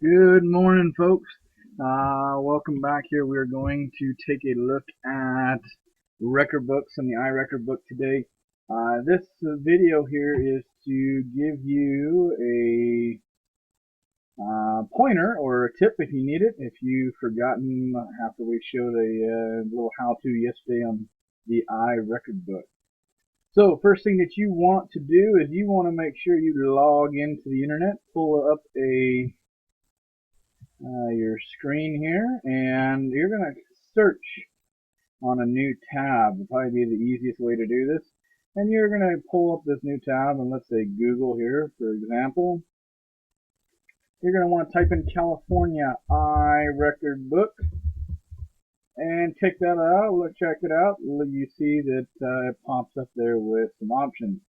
Good morning, folks. Welcome back here. We're going to take a look at record books and the Irecordbook today. This video here is to give you a pointer or a tip if you need it. If you've forgotten after we showed a little how-to yesterday on the Irecordbook. So first thing that you want to do is you want to make sure you log into the internet, pull up your screen here, and you're going to search on a new tab. It'll probably be the easiest way to do this. And you're going to pull up this new tab, and let's say Google here, for example. You're going to want to type in California Irecordbook and check that out. Check it out. You see that it pops up there with some options.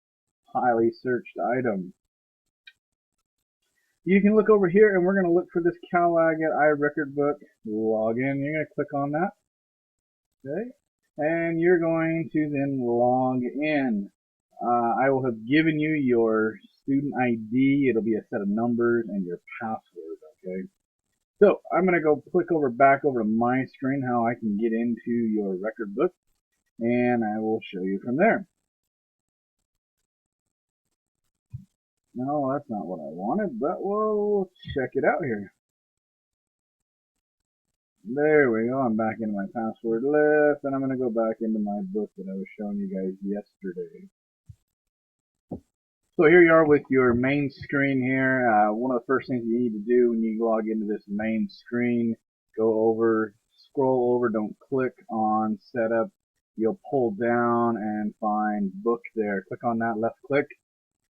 Highly searched item. You can look over here, and we're going to look for this Cal Agate Irecordbook login. You're going to click on that. Okay. And you're going to then log in. I will have given you your student ID. It'll be a set of numbers and your password. Okay. So I'm going to go click back over to my screen how I can get into your record book, and I will show you from there. No, that's not what I wanted, but we'll check it out here. There we go. I'm back into my password list, and I'm going to go back into my book that I was showing you guys yesterday. So here you are with your main screen here. One of the first things you need to do when you log into this main screen, go over, scroll over, don't click on setup. You'll pull down and find book there. Click on that, left click.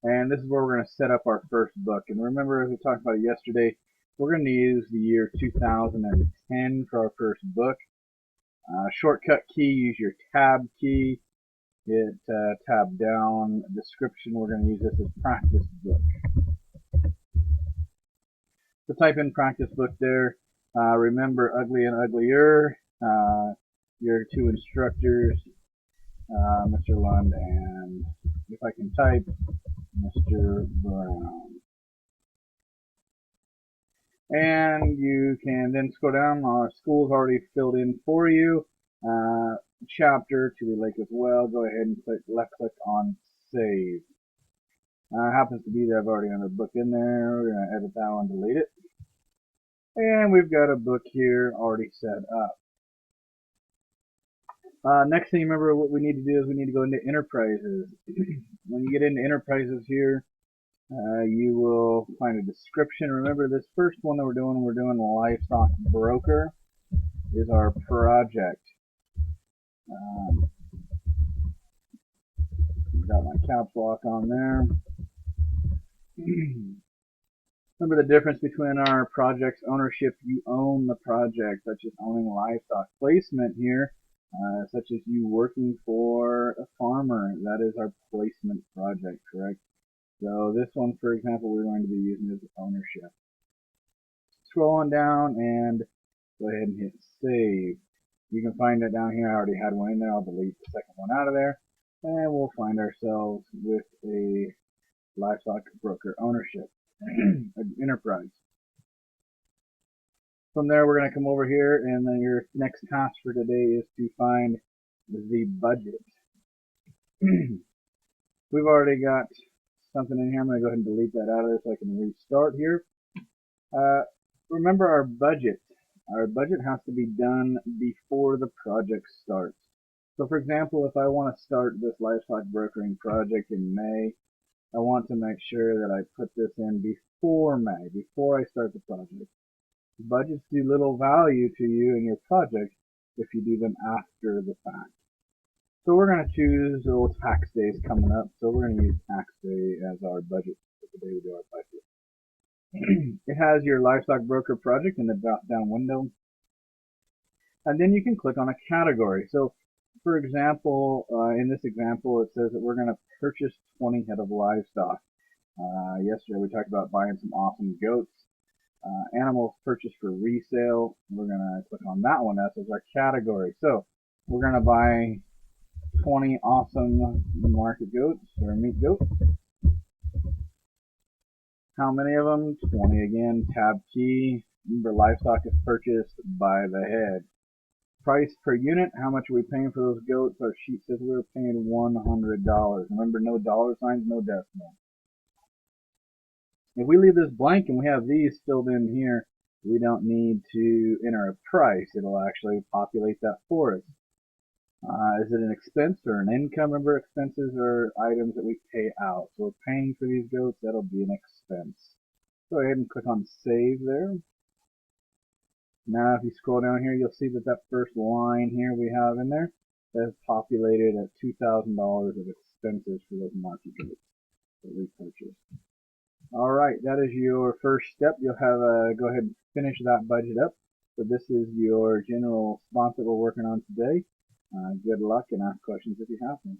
And this is where we're going to set up our first book. And remember, as we talked about yesterday, we're going to use the year 2010 for our first book. Shortcut key, use your tab key. Hit tab down. Description, we're going to use this as practice book. So type in practice book there. Remember Ugly and Uglier. Your two instructors, Mr. Lund and, if I can type, Mr. Brown. And you can then scroll down. Our school's already filled in for you. Chapter to the lake as well. Go ahead and left click on save. Happens to be that I've already got a book in there. We're going to edit that one, delete it. And we've got a book here already set up. Next thing, remember what we need to do is we need to go into enterprises. When you get into enterprises here, you will find a description. Remember this first one that we're doing livestock broker is our project. Got my caps lock on there. Remember the difference between our project's ownership. You own the project, such as owning livestock. Placement here, such as you working for a farmer. That is our placement project, correct? So this one, for example, we're going to be using as ownership. Scroll on down and go ahead and hit save. You can find it down here. I already had one in there. I'll delete the second one out of there. And we'll find ourselves with a livestock broker ownership enterprise. From there, we're going to come over here, and then your next task for today is to find the budget. We've already got something in here. I'm going to go ahead and delete that out of there so I can restart here. Remember our budget. Our budget has to be done before the project starts. So for example, if I want to start this livestock brokering project in May, I want to make sure that I put this in before May, before I start the project. Budgets do little value to you and your project if you do them after the fact. So we're going to choose, tax day is coming up, so we're going to use tax day as our budget for the day we do our budget. It has your livestock broker project in the drop down window. And then you can click on a category. So for example, in this example, it says that we're going to purchase 20 head of livestock. Yesterday we talked about buying some awesome goats. Animals purchased for resale. We're going to click on that one. That's as our category. So we're going to buy 20 awesome market goats or meat goats. How many of them? 20 again. Tab key. Remember, livestock is purchased by the head. Price per unit. How much are we paying for those goats? Our sheet says we're paying $100. Remember, no dollar signs, no decimal. If we leave this blank and we have these filled in here, we don't need to enter a price. It'll actually populate that for us. Is it an expense or an income? Remember, expenses are items that we pay out. So we're paying for these goats. That'll be an expense. Go ahead and click on Save there. Now, if you scroll down here, you'll see that that first line here we have in there is populated at $2,000 of expenses for those market goats that we purchased. All right, that is your first step. You'll have go ahead and finish that budget up. So this is your general response that we're working on today. Good luck, and ask questions if you have them.